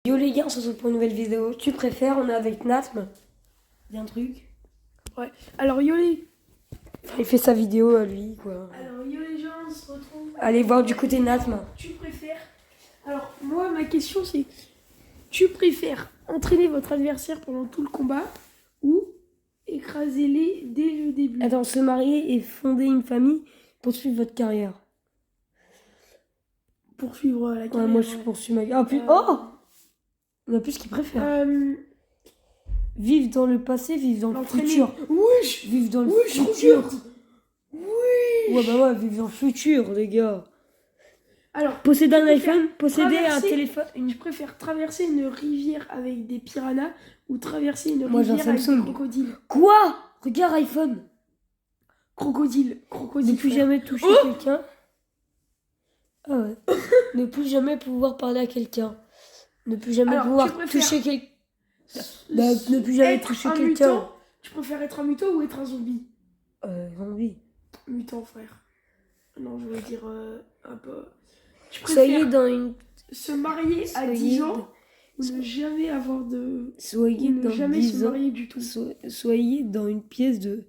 Yo les gars, on se retrouve pour une nouvelle vidéo. Tu préfères, on est avec Natm. Il y a un truc. Ouais. Alors yo les... Enfin, il fait sa vidéo à lui, quoi. Alors yo les gens, on se retrouve... Allez voir du côté Natm. Tu préfères... Alors moi, ma question c'est... Tu préfères entraîner votre adversaire pendant tout le combat ou écraser-les dès le début? Attends, se marier et fonder une famille, poursuivre votre carrière. Poursuivre la carrière. Ouais, moi je poursuis ma carrière. Ah, oh on a plus ce qu'il préfère. Vivre dans le passé, vivre dans le futur. Wesh. Vivre dans le Wesh, futur. regarde. Wesh. Ouais, bah ouais, vivre dans le futur, les gars. Alors, Posséder un iPhone, posséder un téléphone. Je préfère traverser une rivière avec des piranhas ou traverser une Moi, j'ai un rivière avec Samsung. des crocodiles. Quoi? Regarde iPhone. Crocodile. Ne plus frère. jamais toucher quelqu'un. Ah ouais. Ne plus jamais pouvoir parler à quelqu'un. Ne plus jamais Alors, pouvoir tu préfères toucher quelqu'un. Ne plus jamais être toucher un quelqu'un. mutant. Tu préfères être un mutant ou être un zombie? Zombie. Mutant, frère. Non, je voulais dire un peu. Tu Soyez préfères dans une. se marier à Soyez 10 ans ou ne jamais avoir de... Soyez ou ne dans jamais 10 se ans. marier du tout. Soyez dans une pièce de.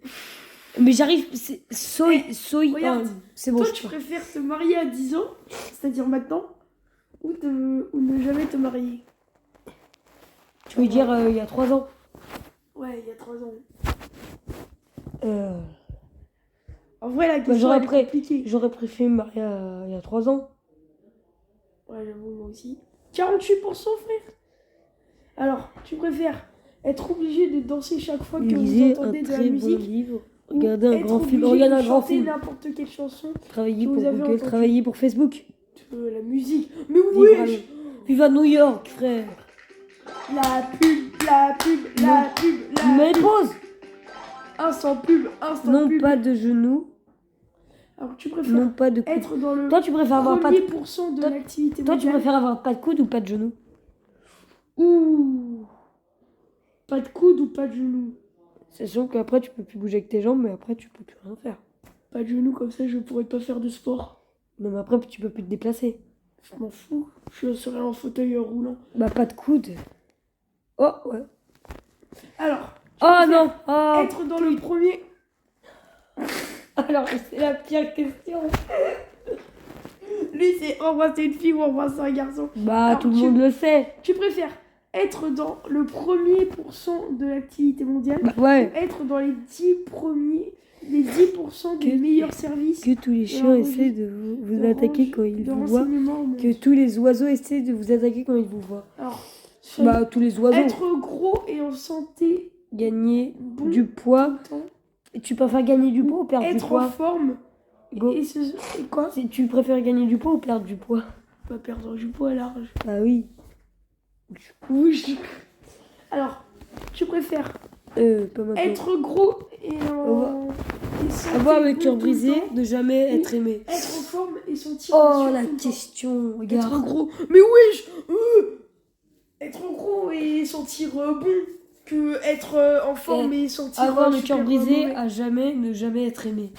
Mais j'arrive. Soyez. Regarde, C'est bon. toi, je tu crois. préfères te marier à 10 ans, c'est-à-dire maintenant, ou ne jamais te marier? Tu veux dire il y a 3 ans. Ouais, il y a 3 ans. Euh, En vrai, la question elle est compliquée. J'aurais préféré me marier il y a 3 ans. Ouais, j'avoue, moi aussi. 48%, frère. Alors, tu préfères être obligé de danser chaque fois que vous Lisez un entendez de la très bon musique livre. ou Regardez un être grand film. obligé Regarde de un grand chanter film. n'importe quelle chanson Travailler que pour vous avez Google, entendu. travailler pour Facebook. La musique. Mais Vivre à, wesh. Vive à New York, frère. La pub, la Mais pub. pause. Instant pub, Non, pub. pas de genoux. Alors, tu préfères Non, pas de coude. être dans le Toi, tu préfères avoir pas de... 1er% de l'activité Toi, tu mondiale. préfères avoir pas de coude ou pas de genoux? Ouh. Pas de coude ou pas de genou? C'est sûr qu'après, tu peux plus bouger avec tes jambes, mais après, tu peux plus rien faire. Pas de genou, comme ça, je pourrais pas faire de sport. Non, mais après, tu peux plus te déplacer. Je m'en fous. Je serai en fauteuil roulant. Bah, pas de coude. Oh, ouais. Alors, Oh, non. Oh. être dans le premier... Alors, c'est la pire question. Lui, c'est embrasser une fille ou embrasser un garçon. Bah, Alors, tout le monde le sait. Tu préfères être dans le 1er% de l'activité mondiale, Bah, ouais. ou être dans les 10% des meilleurs services Que tous les chiens essaient de vous attaquer quand ils de vous voient. renseignement au monde. Que tous les oiseaux essaient de vous attaquer quand ils vous voient. Alors, Bah, tous les oiseaux. être gros et en santé Gagner bon du poids. tout le temps, Et tu préfères gagner du poids ou perdre du être en poids? forme Go. et quoi? Tu préfères gagner du poids ou perdre du poids? Pas perdre du poids large. Bah oui. Oui. Alors, tu préfères Pas maintenant. être gros et santé Avoir le bon cœur tout brisé, temps, ne jamais être aimé. être en forme et sentir Oh, sûr la tout le temps. question, Être regarde. gros. Mais wesh être gros et sentir bon que être en forme et sentir Avoir le super cœur brisé, mauvais. à jamais, ne jamais être aimé.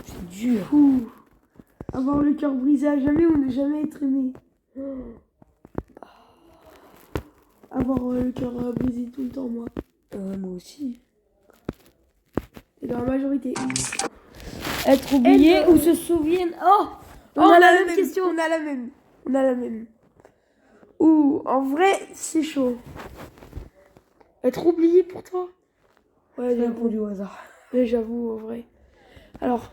C'est dur. Ouh. Avoir le cœur brisé à jamais ou ne jamais être aimé. Avoir le cœur brisé tout le temps, moi. Moi aussi. C'est dans la majorité. Être oublié ou se souvienne. Oh, on a la même question. On a la même. Ouh, en vrai, c'est chaud. Être oublié pour toi? Ouais, Rien j'avoue. pour du hasard. Mais j'avoue, en vrai. Alors,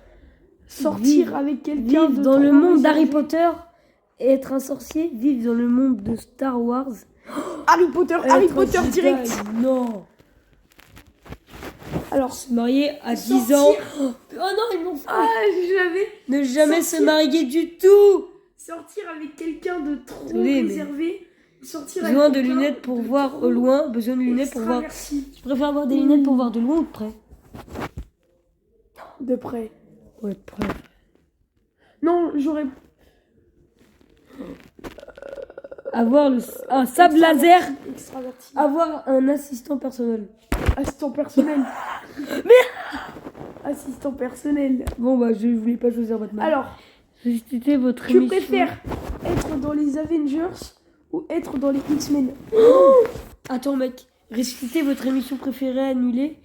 sortir avec quelqu'un Vivre de dans le trop monde d'Harry réservé. Potter et être un sorcier. Vivre dans le monde de Star Wars. Harry Potter Être un Jedi. direct. Non. Alors, Se marier à 10 sortir. ans. Oh non, ils m'ont fait. ah, j'avais Ne jamais sortir. se marier du tout. sortir avec quelqu'un de trop Désolé, mais- réservé. Sortir Besoin avec de quelqu'un lunettes pour de voir trop au loin. Besoin de lunettes pour voir. extraverti. Je préfère avoir des lunettes pour voir de loin ou de près. De près. Ouais, de près. Non, j'aurais... Avoir un sable laser. Extraverti. Avoir un assistant personnel. Assistant personnel. Mais Assistant personnel. bon bah je voulais pas choisir Batman. Alors, C'était votre tu émission. préfères être dans les Avengers ou être dans les X-Men? Attends, mec. Récitez votre émission préférée annulée.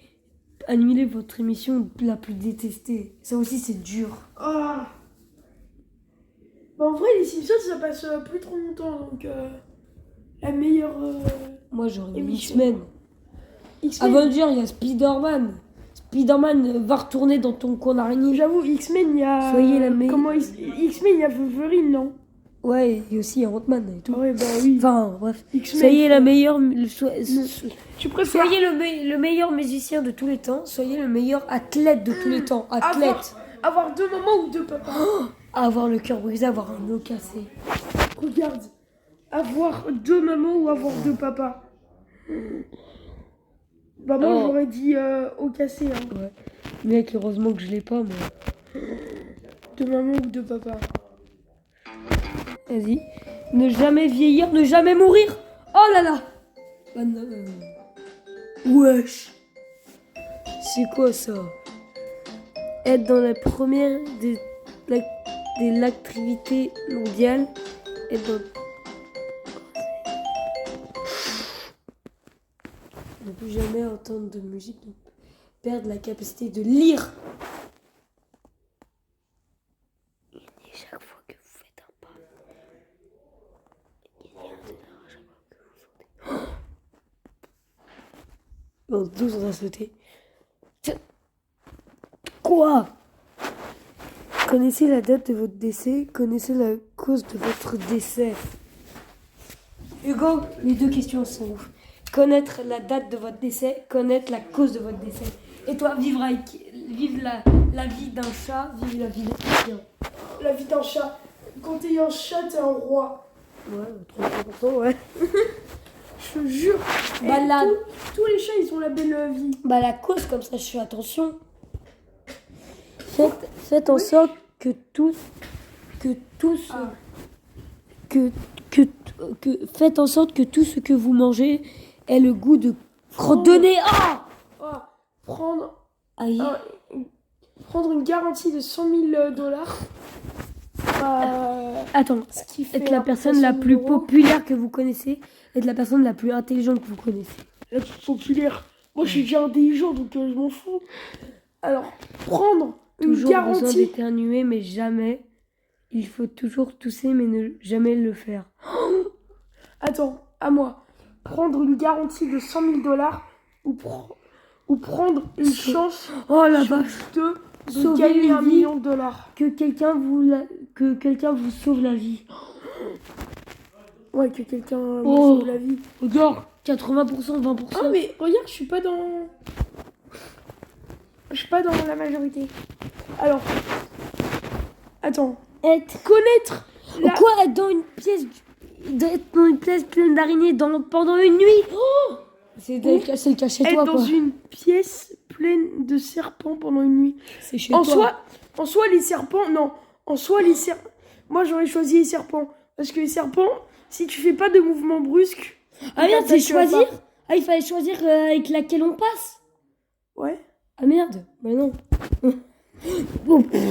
Annulez votre émission la plus détestée. Ça aussi, c'est dur. Ah. Bah, en vrai, les Simpsons, ça passe plus trop longtemps. Donc, la meilleure Moi, j'aurais mis émission. X-Men. X-Men. Avant de dire, il y a Spider-Man. Spider-Man va retourner dans ton coin d'araignée. J'avoue, X-Men, il y a. Soyez la meilleure. Comment X-Men, il y a Wolverine, non? Ouais, et aussi Ant-Man et tout. Ah ouais, bah oui. Enfin, bref. X-Men. Soyez la meilleure. Tu préfères Soyez le meilleur musicien de tous les temps. Soyez le meilleur athlète de tous les temps. Athlète. avoir 2 mamans ou 2 papas? Avoir le cœur brisé, avoir un os cassé. Regarde. Avoir 2 mamans ou avoir 2 papas? Bah moi j'aurais dit au cassé. Hein. Ouais. Mec, heureusement que je l'ai pas, moi. 2 mamans ou 2 papas? Vas-y. Ne jamais vieillir, ne jamais mourir. Oh là là. Ah non, non, non. Wesh. C'est quoi ça? Être dans la première de l'activité mondiale. Être dans... Ne plus jamais entendre de musique. Perdre la capacité de lire. Et chaque fois que vous faites un pas. On tous on a sauté. Quoi? Connaissez la date de votre décès, connaissez la cause de votre décès. Hugo, les 2 questions sont ouf. Connaître la date de votre décès, connaître la cause de votre décès. Et toi, vivre la vie d'un chat, vivre la vie d'un chien. La vie d'un chat. Quand t'es un chat, t'es un roi. Ouais, 33%, ouais. Je te jure. Bah, tous les chats, ils ont la belle vie. Bah la cause, comme ça je fais attention. Faites en sorte que faites en sorte que tout ce que vous mangez ait le goût de crotte de nez. Prendre une garantie de 100 000 dollars. Attends, Ce qui fait être la personne la plus populaire que vous connaissez, être la personne la plus intelligente que vous connaissez. La plus populaire. Moi, je suis déjà intelligent, donc je m'en fous. Alors, prendre une Toujours besoin garantie. d'éternuer, mais jamais. Il faut toujours tousser, mais ne jamais le faire. Attends, à moi. Prendre une garantie de 100 000 dollars ou prendre une chance Oh la sur vache. de Sauver gagner une 1 vie. million de dollars. Que quelqu'un vous sauve la vie. Ouais, que quelqu'un me Oh. sauve la vie. Regarde, 80%, 20%. Ah, mais regarde, je suis pas dans la majorité. Alors, attends. Connaître la... Quoi, être dans une pièce pleine d'araignées pendant une nuit. C'est le cachez-toi, être dans quoi. une pièce pleine de serpents pendant une nuit. C'est chez toi. En soi, les serpents, non. En soi, les serpents... Moi, j'aurais choisi les serpents. Parce que les serpents, si tu fais pas de mouvement brusque... Ah merde, c'est t'attaquent choisir. pas. Ah, il fallait choisir avec laquelle on passe. Ouais. Ah merde, bah non.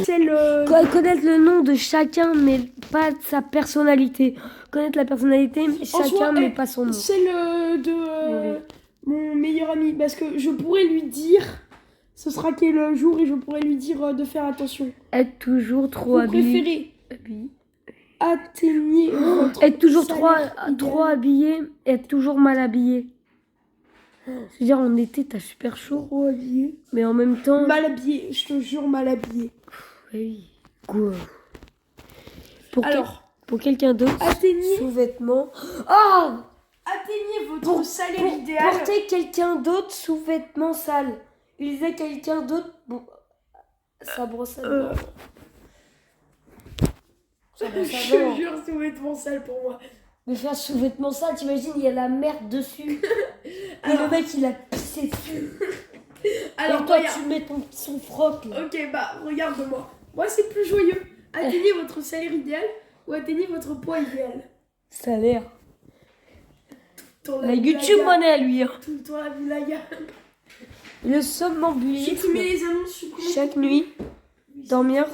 C'est le... Connaître le nom de chacun, mais pas sa personnalité. Connaître la personnalité de chacun, mais pas son nom. C'est de mon meilleur ami. Parce que je pourrais lui dire... Ce sera quel jour et je pourrais lui dire de faire attention. Être toujours trop Vous habillé. préférez atteignez votre Être toujours salaire trop idéal. habillé, être toujours mal habillé. C'est-à-dire en été t'as super chaud, Trop habillé. mais en même temps... Mal habillé, je te jure, mal habillé. Oui, quoi. Alors, pour quelqu'un d'autre, atteignez sous-vêtements... Oh, votre salaire idéal. porter quelqu'un d'autre sous-vêtements sales. Utiliser quelqu'un d'autre... Bon, ça brosse à dents. Ça brosse à Je dents. te jure, c'est vêtements sales pour moi. Mais faire sous-vêtements sales, t'imagines, il y a la merde dessus. Et le mec, il a pissé dessus. Alors, et toi, regarde. tu mets son froc. Là. Ok, bah, regarde-moi. Moi, c'est plus joyeux. Atteignez votre salaire idéal ou atteignez votre poids idéal. Salaire. Dans La YouTube monnaie à lui. Hein. Tout le temps la boulaga. Le J'ai somnambulisme. supprimé les annonces, supprimé. Chaque nuit, dormir.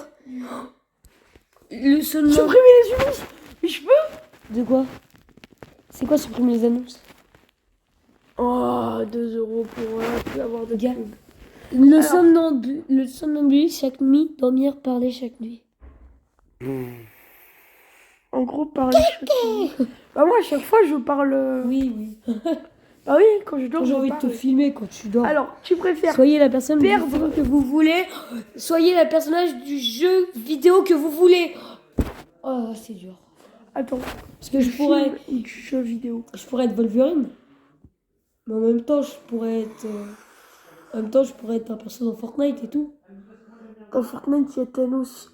Le somnambulisme. Supprimer les annonces. Mais je peux. De quoi? C'est quoi supprimer les annonces? Oh, 2 euros pour plus avoir de Gars. pub. Le Alors- somnambuliste chaque nuit, dormir, parler chaque nuit. En gros, parler chaque fois. Bah moi, à chaque fois, je parle... Oui. Bah oui, quand je dors, J'ai je envie de te parle. filmer quand tu dors. Alors, tu préfères... Soyez la personne perdre- du film que vous voulez. Soyez le personnage du jeu vidéo que vous voulez. Oh, c'est dur. Attends. Parce que je pourrais Ou du jeu vidéo. être Wolverine. Mais en même temps, je pourrais être... un perso dans Fortnite et tout. Dans Fortnite, il y a Thanos.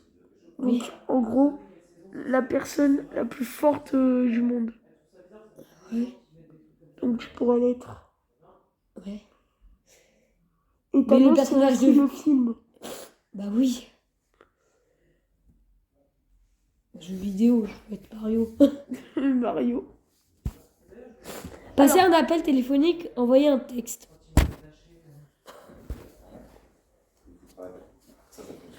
Donc, Oui. en gros, la personne la plus forte du monde. Oui. Donc, tu pourrais l'être. Ouais. Et Mais Thanos, le c'est personnage aussi de- le film. Bah oui. Jeu vidéo, je peux être Mario. Mario. Passer Alors- un appel téléphonique, envoyer un texte.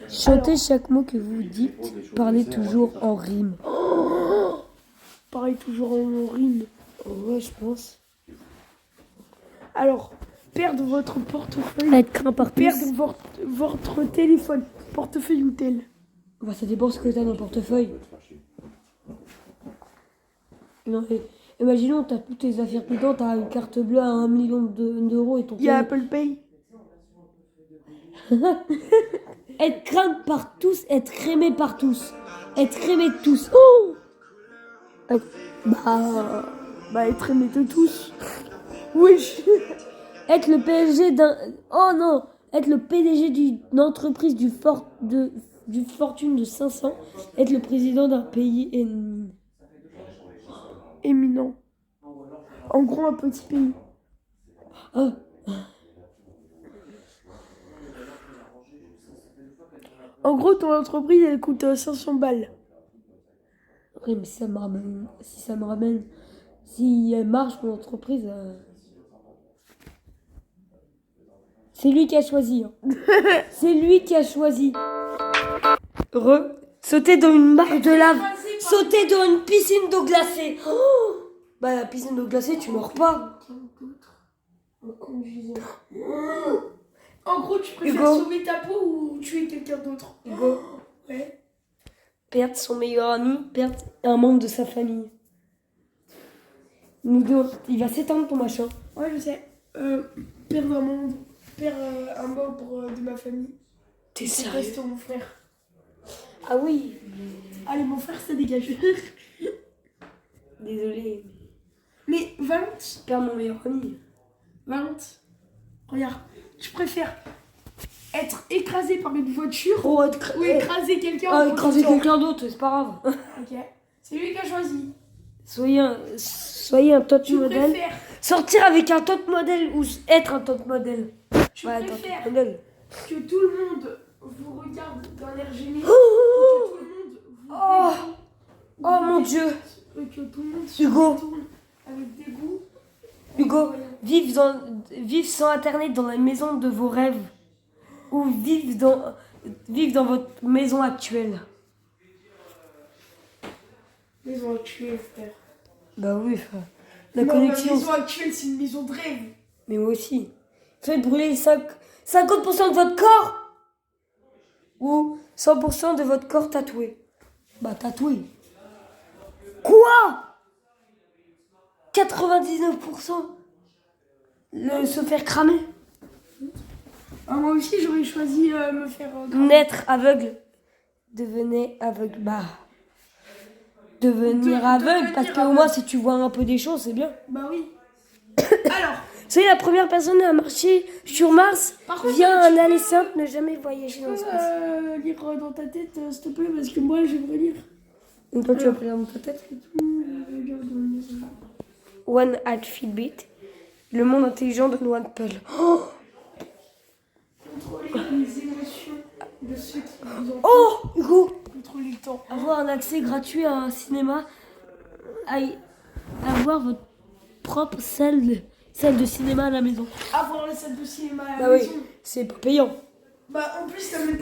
Chantez chaque mot que vous dites, parlez toujours en rime. Pareil, toujours en rime. Ouais, je pense. Alors, perdre votre portefeuille. Être craint par tous. Perdre votre téléphone. Portefeuille ou tel. Bah, ça dépend ce que t'as dans le portefeuille. Non, mais imaginons, t'as toutes tes affaires dedans, t'as une carte bleue à 1 million d'euros et ton Il y a téléphone. Apple Pay. Être craint par tous, être aimé par tous. Être aimé de tous. Oh Bah, être aimé de tous. Oui. Être le PSG d'un... Oh non. Être le PDG d'une entreprise du fortune de 500. Être le président d'un pays ennemi. Éminent. En gros, un petit pays. Oh. En gros, ton entreprise, elle coûte 500 balles. Oui, mais si ça me ramène... Si elle marche, mon entreprise... C'est lui qui a choisi. Hein. C'est lui qui a choisi. Sauter dans une mare de lave. Sauter dans une piscine d'eau glacée. Oh bah la piscine d'eau glacée, tu meurs pas. En gros, tu préfères Hugo. sauver ta peau ou tuer quelqu'un d'autre? Hugo. Ouais. Perdre son meilleur ami, perdre un membre de sa famille. Nous deux, il va s'éteindre ton machin. Ouais, je sais. Perdre un membre de ma famille. T'es C'est sérieux? reste mon frère. Ah oui. Allez, mon frère, ça dégage. Désolé. Mais Valente, Perdre mon meilleur ami. regarde, tu préfères être écrasé par une voiture Oh, ou écraser quelqu'un Ah, en écraser conduisant? quelqu'un d'autre, c'est pas grave. Ok. C'est lui qui a choisi. Soyez un top Tu modèle. préfères, Sortir avec un top modèle ou être un top modèle. tu Ouais, être un préfères top modèle. que tout le monde vous regarde d'un air gêné ou Oh, que tout le monde vous Oh. dégoûte, ou Oh, vous mon dégoûte, Dieu. ou que tout le monde se Hugo. retourne avec dégoût. Hugo, vivre sans internet dans la maison de vos rêves ou vivre dans votre maison actuelle. Maison actuelle, frère. Bah oui, frère. La Non, connexion. ma maison actuelle, c'est une maison de rêve. Mais moi aussi. Faites brûler 50% de votre corps ou 100% de votre corps tatoué. Bah tatoué. Quoi? 99% se faire cramer. Ah, moi aussi, j'aurais choisi me faire... Naître aveugle. Devenez aveugle. Bah. Devenir aveugle, parce qu'au moins si tu vois un peu des choses, c'est bien. Bah oui. Alors, Soyez la première personne à marcher sur Mars Par contre, via tu un aller simple, ne jamais voyager dans l'espace. lire dans ta tête, s'il te plaît, parce que moi, j'aimerais lire. Donc toi tu vas prendre dans ta tête. One at Fitbit. Le monde intelligent de One Apple. Oh, Contrôler les émotions de ceux qui vous entourent. oh Hugo. Contrôler le temps. Avoir un accès gratuit à un cinéma. Avoir votre propre salle de cinéma à la maison. Avoir la salle de cinéma à la Bah oui, maison. c'est pas payant. Bah en plus, t'as même